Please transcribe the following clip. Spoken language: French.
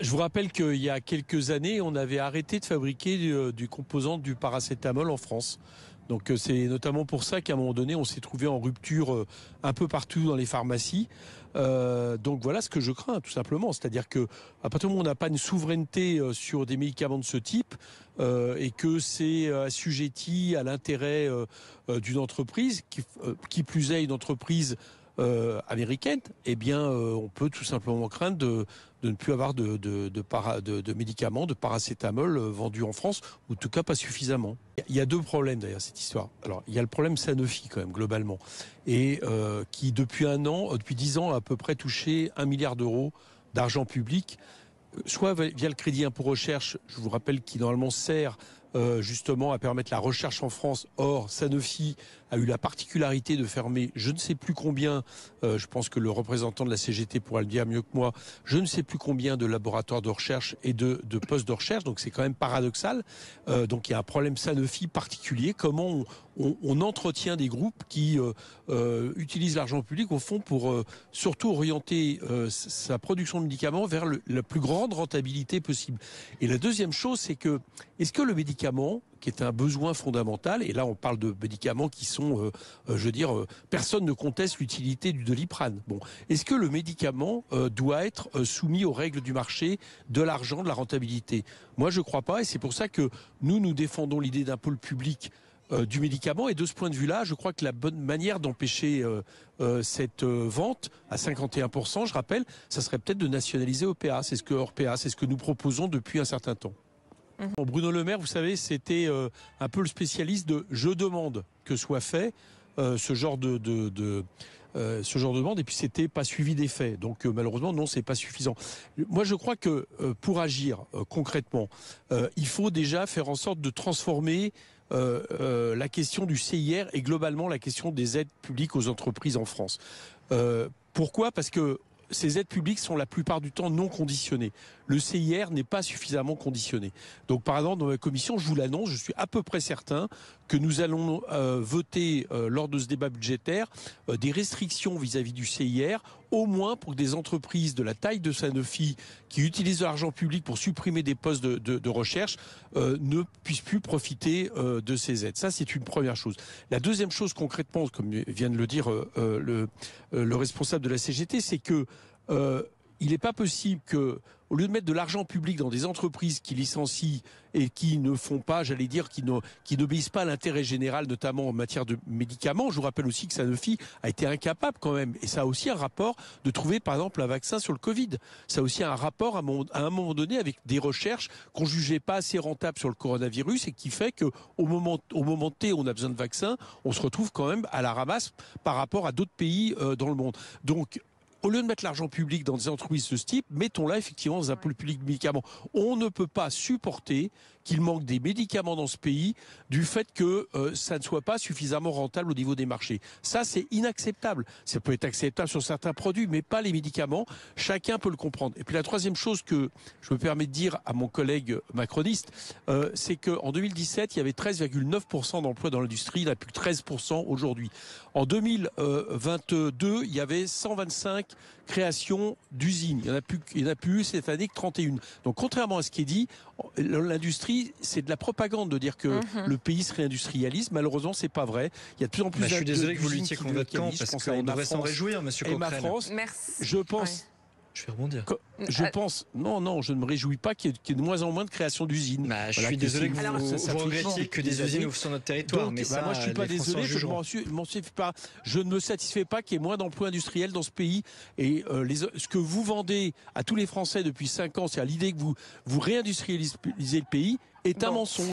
Je vous rappelle qu'il y a quelques années, on avait arrêté de fabriquer du composant du paracétamol en France. Donc c'est notamment pour ça qu'à un moment donné, on s'est trouvé en rupture un peu partout dans les pharmacies. Donc voilà ce que je crains, tout simplement. C'est-à-dire que à partir du moment où on n'a pas une souveraineté sur des médicaments de ce type et que c'est assujetti à l'intérêt d'une entreprise, qui plus est une entreprise américaine, eh bien, on peut tout simplement craindre de ne plus avoir de médicaments, de paracétamol vendus en France, ou en tout cas pas suffisamment. Il y a deux problèmes derrière cette histoire. Alors, il y a le problème Sanofi quand même, globalement, et qui depuis 10 ans, a à peu près touché 1 milliard d'euros d'argent public, soit via le crédit impôt recherche, je vous rappelle, qui normalement sert justement à permettre la recherche en France. Or, Sanofi a eu la particularité de fermer je ne sais plus combien, je pense que le représentant de la CGT pourra le dire mieux que moi, je ne sais plus combien de laboratoires de recherche et de postes de recherche, donc c'est quand même paradoxal. Donc il y a un problème Sanofi particulier, comment on entretient des groupes qui utilisent l'argent public au fond pour surtout orienter sa production de médicaments vers la plus grande rentabilité possible. Et la deuxième chose, c'est que est-ce que le médicament, qui est un besoin fondamental, et là on parle de médicaments qui sont, personne ne conteste l'utilité du Doliprane. Bon, est-ce que le médicament doit être soumis aux règles du marché, de l'argent, de la rentabilité? Moi je ne crois pas, et c'est pour ça que nous défendons l'idée d'un pôle public du médicament, et de ce point de vue-là, je crois que la bonne manière d'empêcher cette vente à 51%, je rappelle, ça serait peut-être de nationaliser Orpea. C'est ce que nous proposons depuis un certain temps. Bon, Bruno Le Maire, vous savez, c'était un peu le spécialiste de « je demande que soit fait ce genre de demande », et puis c'était pas suivi des faits. Donc malheureusement, non, c'est pas suffisant. Moi, je crois que pour agir concrètement, il faut déjà faire en sorte de transformer la question du CIR et globalement la question des aides publiques aux entreprises en France. Pourquoi ? Parce que ces aides publiques sont la plupart du temps non conditionnées. Le CIR n'est pas suffisamment conditionné. Donc par exemple, dans ma commission, je vous l'annonce, je suis à peu près certain que nous allons voter lors de ce débat budgétaire des restrictions vis-à-vis du CIR, au moins pour que des entreprises de la taille de Sanofi qui utilisent de l'argent public pour supprimer des postes de recherche ne puissent plus profiter de ces aides. Ça, c'est une première chose. La deuxième chose concrètement, comme vient de le dire le responsable de la CGT, c'est que il n'est pas possible que, au lieu de mettre de l'argent public dans des entreprises qui licencient et qui ne font pas, j'allais dire, qui n'obéissent pas à l'intérêt général, notamment en matière de médicaments. Je vous rappelle aussi que Sanofi a été incapable quand même, et ça a aussi un rapport de trouver par exemple un vaccin sur le Covid. Ça a aussi un rapport à un moment donné avec des recherches qu'on jugeait pas assez rentables sur le coronavirus et qui fait que au moment T où on a besoin de vaccins, on se retrouve quand même à la ramasse par rapport à d'autres pays dans le monde. Donc au lieu de mettre l'argent public dans des entreprises de ce type, mettons-la effectivement dans un pôle public de médicaments. On ne peut pas supporter qu'il manque des médicaments dans ce pays du fait que ça ne soit pas suffisamment rentable au niveau des marchés. Ça, c'est inacceptable. Ça peut être acceptable sur certains produits, mais pas les médicaments. Chacun peut le comprendre. Et puis la troisième chose que je me permets de dire à mon collègue macroniste, c'est qu'en 2017, il y avait 13,9% d'emplois dans l'industrie. Il n'y en a plus que 13% aujourd'hui. En 2022, il y avait 125 création d'usines. Il n'y en a plus cette année que 31. Donc contrairement à ce qui est dit, l'industrie, c'est de la propagande de dire que le pays se réindustrialise. Malheureusement, c'est pas vrai. Il y a de plus en plus je suis désolé que vous luttiez contre votre camp, parce qu'on devrait s'en réjouir, monsieur Coquerel. Et ma France, je pense... Ouais. Je vais rebondir. Non, je ne me réjouis pas qu'il y ait de moins en moins de création d'usines. Je suis désolé que vous regrettiez que des usines ouvrent sur notre territoire. Donc, moi, je ne suis pas désolé, je ne me satisfais pas qu'il y ait moins d'emplois industriels dans ce pays. Et ce que vous vendez à tous les Français depuis 5 ans, c'est à l'idée que vous réindustrialisez le pays, est un mensonge.